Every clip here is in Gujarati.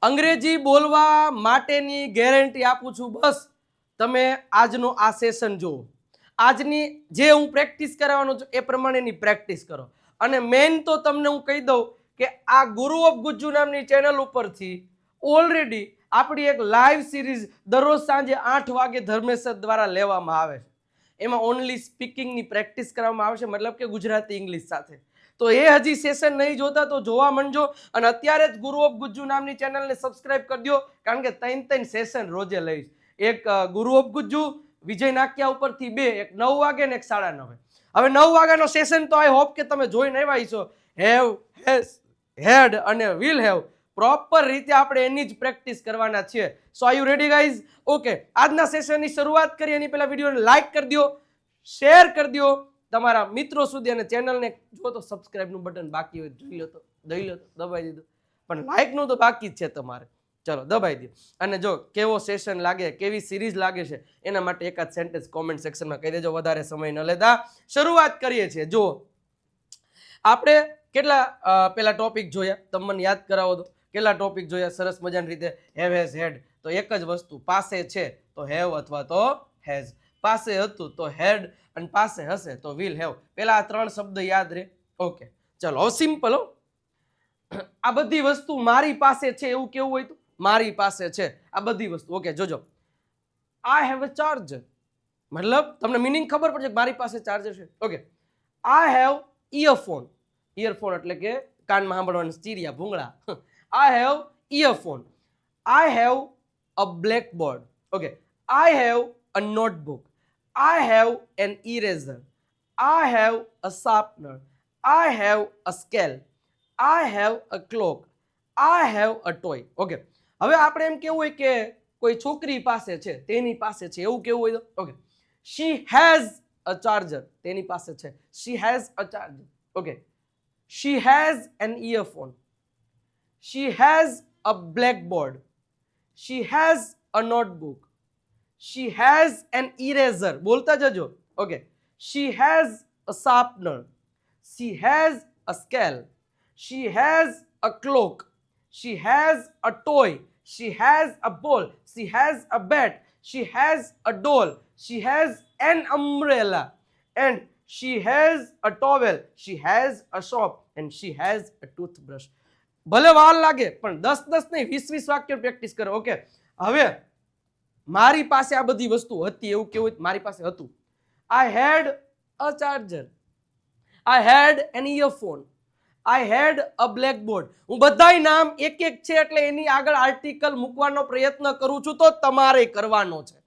અંગ્રેજી બોલવા માટેની ગેરંટી આપું છું. બસ તમે આજનો આ સેશન જુઓ, આજની જે હું પ્રેક્ટિસ કરાવવાનો છું એ પ્રમાણેની પ્રેક્ટિસ કરો. અને મેઇન તો તમને હું કહી દઉં કે આ ગુરુ ઓફ ગુજ્જુ નામની ચેનલ ઉપરથી ઓલરેડી આપણી એક લાઈવ સિરીઝ દરરોજ સાંજે 8 વાગે ધર્મેશ સર દ્વારા લેવામાં આવે છે. એમાં ઓનલી સ્પીકિંગની પ્રેક્ટિસ કરવામાં આવશે, મતલબ કે ગુજરાતી ઇંગ્લિશ સાથે. તો એ હજી સેશન નહીં જોતા તો જોવા માંડજો. અને અત્યારે જ ગુરુ ઓફ ગુજ્જુ નામની ચેનલને સબસ્ક્રાઇબ કરી દો, કારણ કે 3 સેશન રોજે લઈશ. એક ગુરુ ઓફ ગુજ્જુ વિજય નાક્યા ઉપરથી 2, એક 9 વાગે ને એક 9:30. હવે 9 વાગ્યાનો સેશન તો આઈ હોપ કે તમે જોઈને આવ્યા છો. હેવ, હેઝ, હેડ અને વિલ હેવ પ્રોપર રીતે આપણે એની જ પ્રેક્ટિસ કરવાના છીએ. So are you ready guys? Okay, આજના સેશનની શરૂઆત કરીએ એની પહેલા વિડીયોને લાઈક કરી દો, શેર કરી દો તમારા મિત્રો સુધી, અને ચેનલને જો તો સબસ્ક્રાઇબનું બટન બાકી હોય જોઈ લો તો દબાઈ દીધું, પણ લાઈકનું તો બાકી જ છે તમારે. ચલો દબાઈ દો. અને જો કેવો સેશન લાગે, કેવી સિરીઝ લાગે છે એના માટે એકાદ સેન્ટેન્સ કોમેન્ટ સેક્શનમાં કહી દેજો. વધારે સમય ન લેતા શરૂઆત કરીએ છીએ. જો આપણે કેટલા પેલા ટોપિક જોયા, તમે મને યાદ કરાવો તો કેટલા ટોપિક જોયા સરસ મજાની રીતે. હેવ, હેઝ, હેડ. તો એક જ વસ્તુ, પાસે છે તો હેવ અથવા તો હેઝ, પાસે હતું તો હેડ, અને પાસે હશે તો વિલ હેવ. પેલા આ 3 શબ્દ યાદ રહે. ઓકે ચલો હવે સિમ્પલ હો. આ બધી વસ્તુ મારી પાસે છે એવું કેવું હોય તો મારી પાસે છે આ બધી વસ્તુ. ઓકે જોજો, આઈ હેવ અ ચાર્જર, મતલબ તમને મિનિંગ ખબર પડશે કે મારી પાસે ચાર્જર છે. Okay, I have earphone. Earphone એટલે કે કાનમાં સાંભળવાના ચીરિયા ભૂંગળા. I have earphone. I have a blackboard. Okay, I have a notebook. I have an eraser. I have a sharpener. I have a scale. I have a clock. I have a toy. Okay. હવે આપણે એમ કેવું હોય કે કોઈ છોકરી પાસે છે, તેની પાસે છે એવું કેવું હોય તો okay, she has a charger. તેની પાસે છે, she has a charger. Okay. She has an earphone. She has a blackboard. She has a notebook. She has an eraser. બોલતા જજો. Okay. She has a sharpener. She has a scale. She has a clock. She has a toy. She has a ball. She has a bat. She has a doll. She has an umbrella. And she has a towel. She has a soap. And she has a toothbrush. ભલે વાર લાગે પણ 10 નહીં 20 વાક્ય પ્રેક્ટિસ કરો. ઓકે, હવે મારી પાસે આ બધી વસ્તુ હતી એવું કેવું મારી પાસે હતું. I had a charger. I had an earphone. I had a blackboard. હું બધાય નામ એક એક છે એટલે એની આગળ આર્ટિકલ મૂકવાનો પ્રયત્ન કરું છું, તો તમારે કરવાનો છે.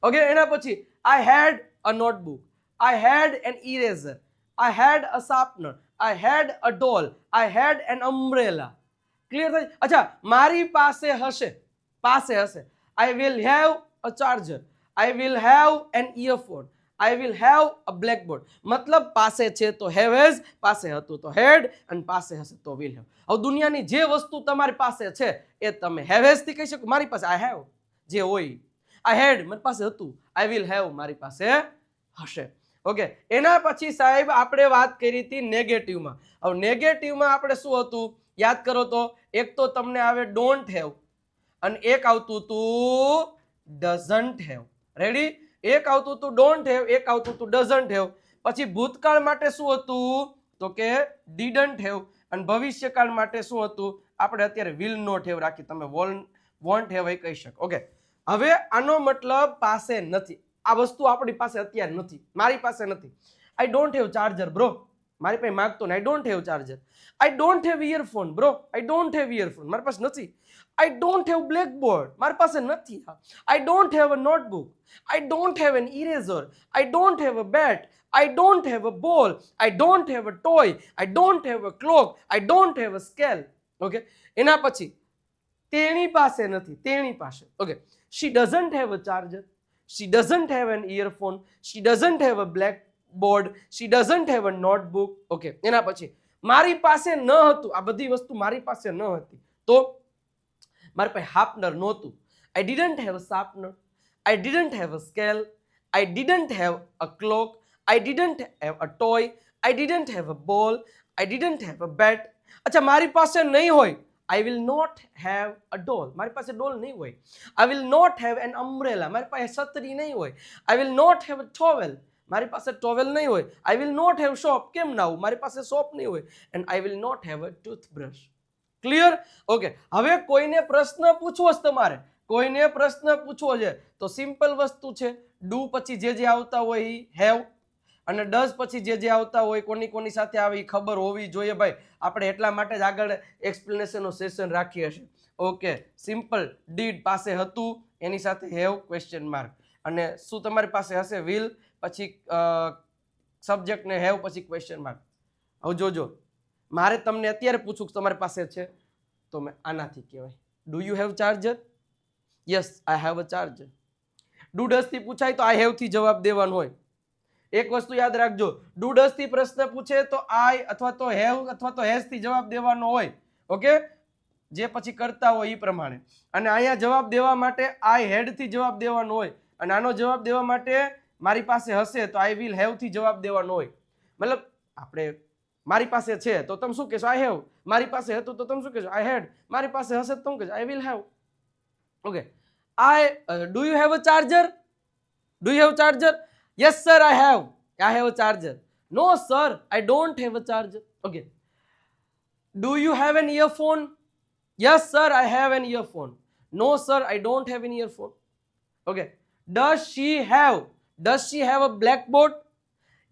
ઓકે, એના પછી I had a notebook. I had an eraser. I had a sharpener. I had a doll. I had an umbrella. Clear થઈ? અચ્છા, મારી પાસે હશે, પાસે હશે. I will have a charger. I will have an earphone. I will have a blackboard. મતલબ પાસે છે તો have has, પાસે હતું તો had, અને પાસે હશે તો will have. હવે દુનિયાની જે વસ્તુ તમારી પાસે છે એ તમે have has થી કહી શકો. મારી પાસે I have જે હોય. I had મારી પાસે હતું. I will have મારી પાસે હશે. ઓકે, એના પછી સાહેબ આપણે વાત કરી હતી નેગેટિવમાં. હવે નેગેટિવમાં આપણે શું હતું યાદ કરો તો, એક તો તમને આવે ડોન્ટ હેવ, અને એક આવતું હતું doesn't have. રેડી? એક આવતું હતું ડોન્ટ હેવ, એક આવતું હતું ડઝન્ટ હેવ. પછી ભૂતકાળ માટે શું હતું તો કે didn't have, અને ભવિષ્યકાળ માટે શું હતું આપણે અત્યારે will not have રાખી, તમે won't have એ કહી શકો. ઓકે, હવે આનો મતલબ પાસે નથી. આ વસ્તુ આપણી પાસે અત્યારે નથી, મારી પાસે નથી. I don't have charger bro, મારી પાસે માંગતો ને I don't have charger. I don't have earphone bro, I don't have earphone, મારી પાસે નથી. I don't have blackboard, મારી પાસે નથી. I don't have a notebook. I don't have an eraser. I don't have a bat. I don't have a ball. I don't have a toy. I don't have a clock. I don't have a scale. Okay, એના પછી તેણી પાસે નથી, તેણી પાસે. Okay, she doesn't have a charger. She doesn't have an earphone. She doesn't have a blackboard. She doesn't have a notebook. Okay, એના પછી મારી પાસે ન હતું, આ બધી વસ્તુ મારી પાસે ન હતી તો મારી પાસે શાર્પનર નહોતું. આઈ didn't have a sharpener. I didn't have a scale. I didn't have a clock. I didn't have a toy. I didn't have a બોલ. આઈ ડિડન્ટ હેવ અ બેટ. અચ્છા, મારી પાસે નહીં હોય I will not have a doll. મારી પાસે ડોલ નહીં હોય. I will not have an umbrella. મારી પાસે છત્રી નહીં હોય. I will not have a towel. મારી પાસે ટોવેલ નહીં હોય. I will not have soap. કેમ ના હોય? મારી પાસે સોપ નહીં હોય. And I will not have a toothbrush. Clear? Okay. હવે કોઈને પ્રશ્ન પૂછવો છે તમારે, કોઈને પ્રશ્ન પૂછવો છે તો સિમ્પલ વસ્તુ છે. ડુ પછી જે આવતા હોય ઈ હેવ, અને ડઝ પછી જે આવતા હોય કોની સાથે આવે એ ખબર હોવી જોઈએ ભાઈ. આપણે એટલા માટે જ આગળ એક્સપ્લેનેશનનો સેશન રાખીએ છીએ. Okay, simple. ડીડ પાસે હતું, એની સાથે હેવ ક્વેશ્ચન માર્ક, અને શું તમારી પાસે હશે વિલ પછી સબ્જેક્ટ ને હેવ પછી ક્વેશ્ચન માર્ક. હવે જોજો, મારે તમને અત્યારે પૂછું કે તમારી પાસે છે તો મેં આનાથી કહેવાય do you have charger? Yes, I have a charger. Do does થી પૂછાય તો આઈ હેવ થી જવાબ દેવાનો હોય. એક વસ્તુ યાદ રાખજો, ડુ ડઝ થી પ્રશ્ન પૂછે તો આઈ અથવા તો હેવ અથવા તો હેઝ થી જવાબ દેવાનો હોય. ઓકે, જે પછી કરતા હોય એ પ્રમાણે. અને અહીંયા જવાબ દેવા માટે આઈ હેડ થી જવાબ દેવાનો હોય, અને આનો જવાબ દેવા માટે મારી પાસે હશે તો આઈ વિલ હેવ થી જવાબ દેવાનો હોય. મતલબ આપણે મારી પાસે છે તો તમે શું કહેશો? I have. મારી પાસે હતું તો તમે શું કહેશો? આઈ હેડ. મારી પાસે હશે તો તમે કહેશો આઈ will have. Okay, do you have a charger? Do you have charger? Yes sir, I have. I have a charger. No sir, I don't have a charger. Okay. Do you have an earphone? Yes sir, I have an earphone. No sir, I don't have an earphone. Okay. Does she have a blackboard?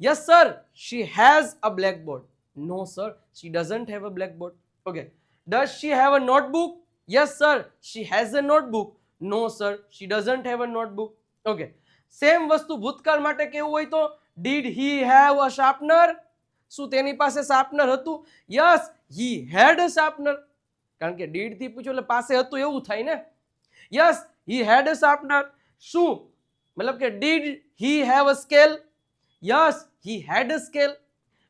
Yes sir, she has a blackboard. No sir, she doesn't have a blackboard. Okay. Does she have a notebook? Yes sir, she has a notebook. No sir, she doesn't have a notebook. Okay. Same વસ્તુ ભૂતકાળ માટે કેવું હોય તો did he have a sharpener? શું તેની પાસે શાર્પનર હતું? Yes, he had a sharpener. કારણ કે ડીડ થી પૂછ્યું એટલે પાસે હતું એવું થાય ને. Yes, he had a sharpener. શું મતલબ કે did he have a scale? Yes, he had a scale.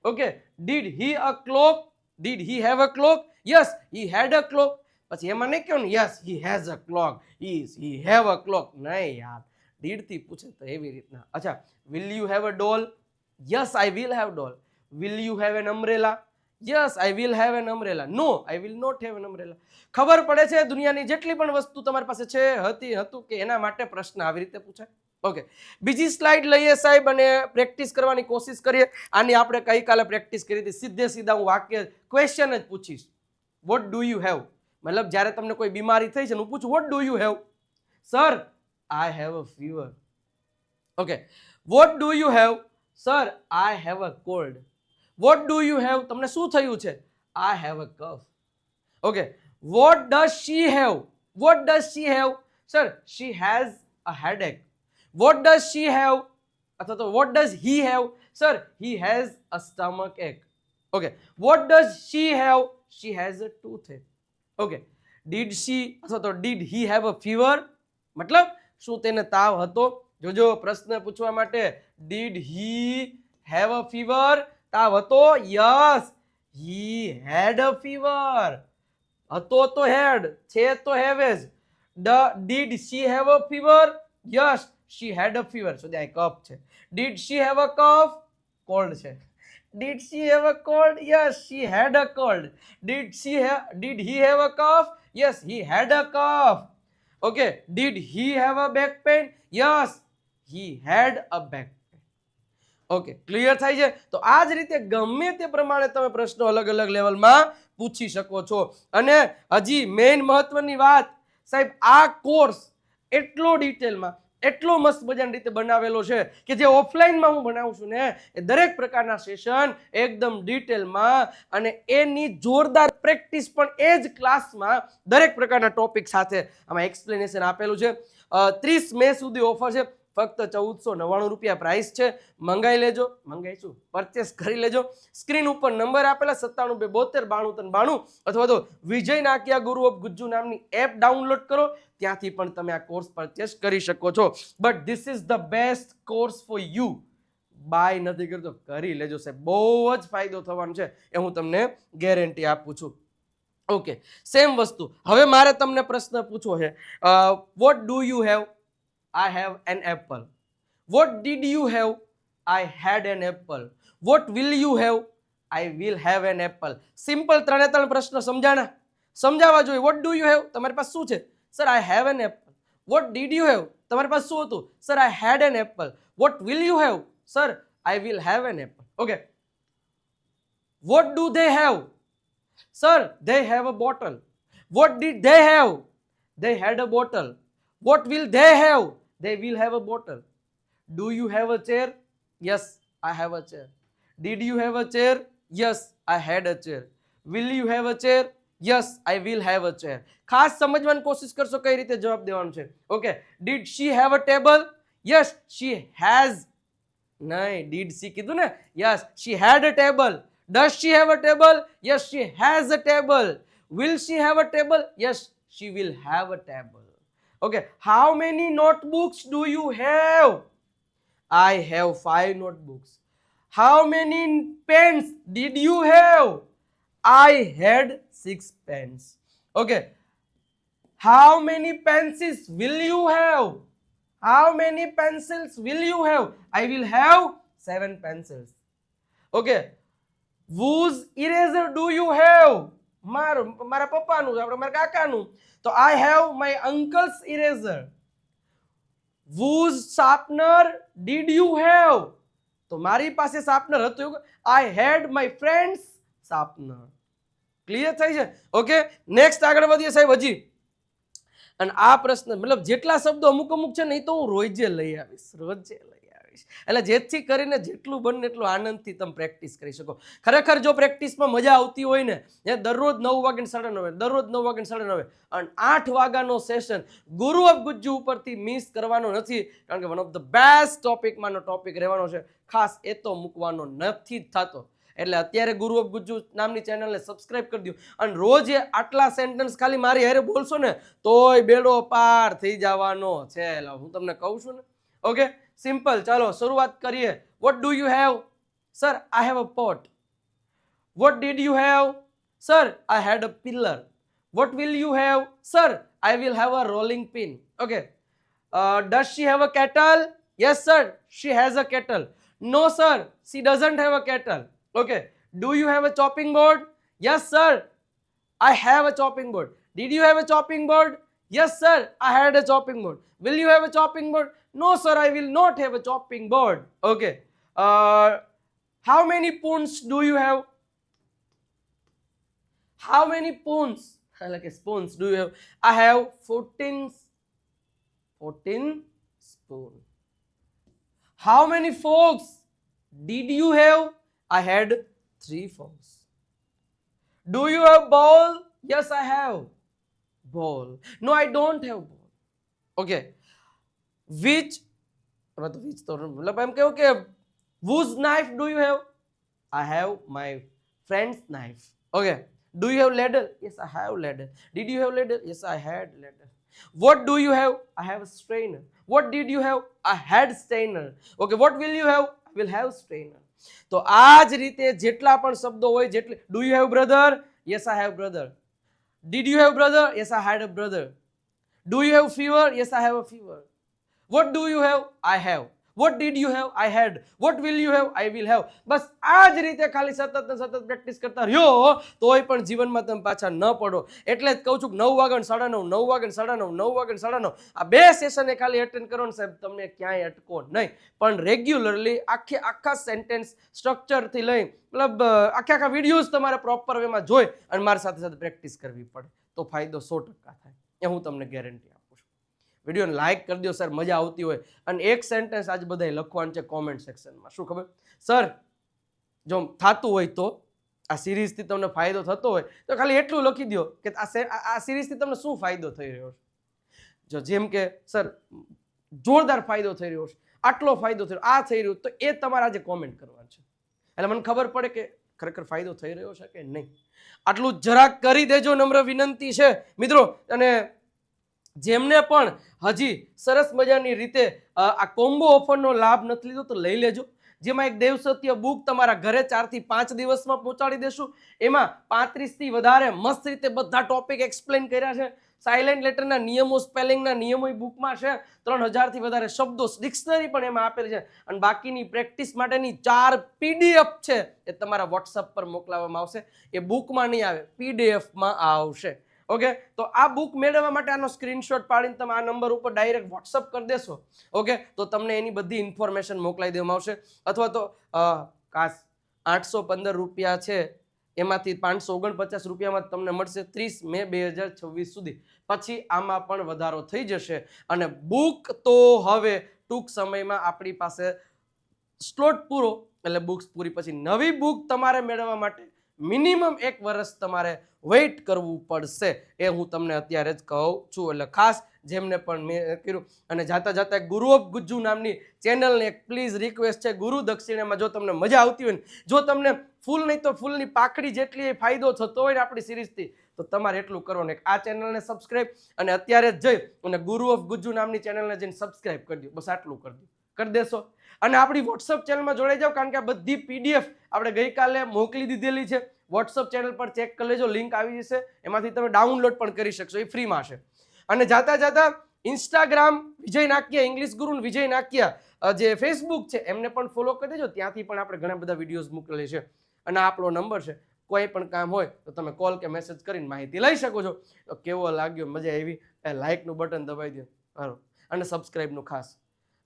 Okay, did he a clock? Did he have a clock? Yes, he had a clock. પછી એમાં નહીં કહો ને yes he has a clock, he have a clock. નહીં યાર, ડીડ થી પૂછે તો એવી રીતના. અચ્છા, will you have a doll? Yes, I will have Dole. Will you have an umbrella? Yes, I will have an umbrella. No, I will not have an umbrella. ખબર પડે છે દુનિયાની જેટલી પણ વસ્તુ તમારી પાસે છે, હતું કે એના માટે પ્રશ્ન આવી રીતે પૂછાય. ઓકે, બીજી સ્લાઇડ લઈએ સાહેબ અને પ્રેક્ટિસ કરવાની કોશિશ કરીએ. આની આપણે ગઈકાલે પ્રેક્ટિસ કરી હતી. સીધા હું વાક્ય ક્વેશ્ચન જ પૂછીશ. Vote do you have? મતલબ જ્યારે તમને કોઈ બીમારી થઈ છે હું પૂછું vote do you have? Sir, I have a fever. Okay. What do you have? Sir, I have a cold. What do you have? તમને શું થયું છે? I have a cough. Okay. What does she have? What does she have? Sir, she has a headache. What does she have? અથવા તો what does he have? Sir, he has a stomach ache. Okay. What does she have? She has a toothache. Okay. Did she અથવા તો did he have a fever? મતલબ શું તેને તાવ હતો? જોજો, પ્રશ્ન પૂછવા માટે did he have a fever? તાવ હતો? Yes, he had a fever. હતો તો હેડ, છે તો હેવેજ. Did she have a fever? Yes, she had a fever. So ત્યાં કફ છે. Did she have a cough? Cold છે. Did she have a cold? Yes, she had a cold. Did he have a cough? Yes, he had a cough. Okay, did he have a back pain? Yes, he had a back pain. Okay, clear થાય છે? તો આ જ રીતે ગમે તે પ્રમાણે તમે પ્રશ્નો અલગ અલગ લેવલમાં પૂછી શકો છો. અને હજી મેઇન મહત્વની વાત સાહેબ, આ કોર્સ એટલો ડિટેલમાં, એટલો મસ્ત મજાની રીતે બનાવેલો છે કે જે ઓફલાઈનમાં હું બનાવું છું ને એ દરેક પ્રકારના સેશન એકદમ ડિટેલમાં અને એની જોરદાર પ્રેક્ટિસ પણ એ જ ક્લાસમાં દરેક પ્રકારના ટોપિક સાથે આમાં એક્સપ્લેનેશન આપેલું છે. 30 મે સુધી ઓફર છે. ફક્ત 1499 રૂપિયા પ્રાઇસ છે. મંગાઈ લેજો, મંગાઈશું, પરચેસ કરી લેજો. સ્ક્રીન ઉપર નંબર આપેલા 9722929392 અથવા તો વિજય નાકિયા ગુરુ ઓફ ગુજ્જુ નામની એપ ડાઉનલોડ કરો, ત્યાંથી પણ તમે આ કોર્સ પરચેસ કરી શકો છો. But this is the best course for you. Buy નથી કરતો, કરી લેજો સાહેબ, બહુ જ ફાયદો થવાનો છે એ હું તમને ગેરંટી આપું છું. ઓકે, સેમ વસ્તુ હવે મારે તમને પ્રશ્ન પૂછવો છે. Vote do you have? I have an apple. What did you have? I had an apple. What will you have? I will have an apple. Simple ત્રણે ત્રણ પ્રશ્ન સમજાણા? સમજાવવા જોઈએ. Vote do you have? તમારી પાસે શું છે? Sir I have an apple. Vote did you have? તમારી પાસે શું હતું? Sir I had an apple. Vote will you have? Sir I will have an apple. Okay. What do they have? Sir they have a bottle. What did they have? They had a bottle. What will they have? They will have a bottle. Do you have a chair? Yes I have a chair. Did you have a chair? Yes I had a chair. Will you have a chair? Yes I will have a chair. ખાસ સમજવાની કોશિશ કરશો કઈ રીતે જવાબ દેવાનો છે. Okay. Did she have a table? Yes she has. નહીં, ડીડ શી કીધું ને. Yes she had a table. Does she have a table? Yes she has a table. Will she have a table? Yes she will have a table. Okay. How many notebooks do you have? I have 5 notebooks. How many pens did you have? I had 6 pens. Okay. How many pencils will you have? How many pencils will you have? I will have 7 pencils. Okay. Whose eraser do you have? મારા પપ્પાનું, આપણે મારા કાકાનું. તો I have my uncle's eraser. Whose sharpener did you have? તો મારી પાસે શાર્પનર હતું. I had my friend's sharpener. Clear થાય છે? ઓકે. નેક્સ્ટ આગળ વધીએ સાહેબ હજી. અને આ પ્રશ્ન મતલબ જેટલા શબ્દો અમુક છે ને એ તો હું રોજે લઈ આવીશ, એટલે જેથી કરીને જેટલું બને એટલું આનંદથી તમે પ્રેક્ટિસ કરી શકો. ખરેખર જો પ્રેક્ટિસમાં મજા આવતી હોય ને, એ દરરોજ 9 વાગે 9:30, દરરોજ 9 વાગે 9:30 અને 8 વાગ્યાનો સેશન ગુરુ ઓફ ગુજ્જુ ઉપરથી મિસ કરવાનો નથી. કારણ કે વન ઓફ ધ બેસ્ટ ટોપિકમાંનો ટોપિક રહેવાનો છે. ખાસ એ તો મૂકવાનો નથી જ થતો. એટલે અત્યારે ગુરુ ઓફ ગુજ્જુ નામની ચેનલને સબસ્ક્રાઇબ કરી દો. અને રોજ આટલા સેન્ટેન્સ ખાલી મારી હારે બોલશો ને તોય બેડો પાર થઈ જવાનો છે. હું તમને કહું છું ને. ઓકે. સિમ્પલ. ચાલો શરૂઆત કરીએ. What do you have? Sir I have a pot. What did you have? Sir I had a pillar. What will you have? Sir I will have a rolling pin. Okay. Does she have a kettle? Yes sir she has a kettle. No sir she doesn't have a kettle. Okay. Do you have a chopping board? Yes, sir. I have a chopping board. Did you have a chopping board? Yes, sir. I had a chopping board. Will you have a chopping board? No, sir. I will not have a chopping board. Okay. How many spoons do you have? How many spoons? Like spoons do you have? I have 14 spoons. How many forks did you have? I had 3 forks. Do you have ball? Yes, I have ball. No, I don't have ball. Okay. Which मतलब I'm okay. Whose knife do you have? I have my friend's knife. Okay. Do you have ladle? Yes, I have ladle. Did you have ladle? Yes, I had ladle. What do you have? I have a strainer. What did you have? I had strainer. Okay. What will you have? I will have strainer. તો આ જ રીતે જેટલા પણ શબ્દો હોય જેટલે. Do you have brother? Yes I have brother. Did you have brother? Yes I had a brother. Do you have fever? Yes I have a fever. What do you have? I have. What did you have? I had. What will you have? I will have. બસ આ જ રીતે ખાલી સતત ને સતત પ્રેક્ટિસ કરતા રહ્યો તોય પણ જીવનમાં તમે પાછા ન પડો. એટલે જ કહું છું કે 9 વાગે 9:30, 9 વાગે 9:30, 9 વાગે 9:30 આ 2 સેશન ખાલી એટેન્ડ કરો ને સાહેબ તમને ક્યાંય અટકો નહીં. પણ રેગ્યુલરલી આખા સેન્ટેન્સ સ્ટ્રક્ચરથી લઈ મતલબ આખા વિડીયોઝ તમારે પ્રોપર વેમાં જોઈ અને મારી સાથે સાથે પ્રેક્ટિસ કરવી પડે તો ફાયદો 100% થાય. એ હું તમને ગેરંટી આપું છું. વિડીયોને લાઇક કરી દો સર, મજા આવતી હોય. અને એક સેન્ટેન્સ આજે બધાએ લખવાનું છે કોમેન્ટ સેક્શનમાં. શું ખબર? સર જો થતું હોય તો આ સિરીઝથી તમને ફાયદો થતો હોય તો ખાલી એટલું લખી દો કે આ સિરીઝથી તમને શું ફાયદો થઈ રહ્યો છે. જો જેમ કે સર જોરદાર ફાયદો થઈ રહ્યો છે, આટલો ફાયદો થઈ રહ્યો, આ થઈ રહ્યું, તો એ તમારે આજે કોમેન્ટ કરવાનું છે. એટલે મને ખબર પડે કે ખરેખર ફાયદો થઈ રહ્યો છે કે નહીં. આટલું જરાક કરી દેજો, નમ્ર વિનંતી છે મિત્રો. અને જેમને પણ હજી સરસ મજાની રીતે આ કોમ્બો ઓફરનો લાભ નથી લીધો તો લઈ લેજો. જેમાં એક દેવ સત્ય બુક તમારા ઘરે 4 થી 5 દિવસમાં પહોંચાડી દેશું. એમાં 35 થી વધારે મસ્ત રીતે બધા ટોપિક એક્સપ્લેન કર્યા છે. સાયલેન્ટ લેટરના નિયમો, સ્પેલિંગના નિયમો એ બુકમાં છે. 3000 થી વધારે શબ્દો, ડિક્શનરી પણ એમાં આપેલી છે. અને બાકીની પ્રેક્ટિસ માટેની 4 PDF છે એ તમારા વોટ્સઅપ પર મોકલાવવામાં આવશે. એ બુકમાં નહીં આવે, PDFમાં આવશે. ઓકે, તો આ બુક મેળવવા માટે આનો સ્ક્રીનશોટ પાડીને તમે આ નંબર ઉપર ડાયરેક્ટ વોટ્સઅપ કરી દેશો. ઓકે, તો તમને એની બધી ઇન્ફોર્મેશન મોકલાઈ દેવામાં આવશે. અથવા તો કાશ 815 રૂપિયા છે એમાંથી 549 રૂપિયામાં તમને મળશે 30 મે 2026 સુધી. પછી આમાં પણ વધારો થઈ જશે. અને બુક તો હવે ટૂંક સમયમાં આપણી પાસે સ્લોટ પૂરો એટલે બુક્સ પૂરી પછી નવી બુક તમારે મેળવવા માટે મિનિમમ 1 વર્ષ તમારે વેઇટ કરવું પડશે. એ હું તમને અત્યારે જ કહું છું. એટલે ખાસ જેમને પણ મેં કર્યું અને જાતા જાતા ગુરુ ઓફ ગુજ્જુ નામની ચેનલને એક પ્લીઝ રિક્વેસ્ટ છે, ગુરુ દક્ષિણામાં જો તમને મજા આવતી હોય ને, જો તમને ફૂલ નહીં તો ફૂલની પાખડી જેટલી ફાયદો થતો હોય ને આપણી સિરીઝથી, તો તમારે એટલું કરવાનું કે આ ચેનલને સબસ્ક્રાઇબ અને અત્યારે જ જઈ અને ગુરુ ઓફ ગુજ્જુ નામની ચેનલને જઈને સબસ્ક્રાઇબ કરી દો. બસ આટલું કરી દેશો અને આપણી વોટ્સઅપ ચેનલમાં જોડાઈ જાઓ. કારણ કે આ બધી PDF આપણે ગઈકાલે મોકલી દીધેલી છે. વોટ્સઅપ ચેનલ પર ચેક કરી લેજો, લિંક આવી જશે. એમાંથી તમે ડાઉનલોડ પણ કરી શકશો, એ ફ્રીમાં છે. અને જાતા જાતા ઇન્સ્ટાગ્રામ વિજય નાકિયા, ઇંગ્લિશ ગુરુ વિજય નાકિયા જે ફેસબુક છે એમને પણ ફોલો કરી દેજો. ત્યાંથી પણ આપણે ઘણા બધા વિડીયોઝ મૂકેલી છે. અને આપણો નંબર છે, કોઈ પણ કામ હોય તો તમે કોલ કે મેસેજ કરીને માહિતી લઈ શકો છો. તો કેવો લાગ્યો, મજા આવી, લાઇકનું બટન દબાવી દો. બરાબર, અને સબસ્ક્રાઇબનું ખાસ.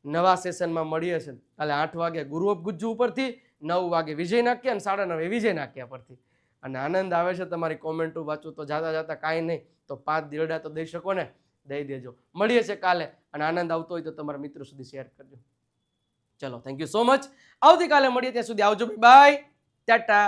નવા સેશનમાં મળીએ છીએ કાલે 8 વાગે ગુરુ ઓફ ગુજ્જુ ઉપરથી, 9 વાગે વિજય નાક્યા અને 9:30 વિજય નાક્યા પરથી. અને આનંદ આવે છે તમારી કોમેન્ટો વાંચું તો. જાતા જાતા કાંઈ નહીં તો 5 દીરડા તો દઈ શકો ને, દઈ દેજો. મળીએ છીએ કાલે. અને આનંદ આવતો હોય તો તમારા મિત્રો સુધી શેર કરજો. ચલો, થેન્ક યુ સો મચ. આવતીકાલે મળીએ, ત્યાં સુધી આવજો. બાય, ટાટા.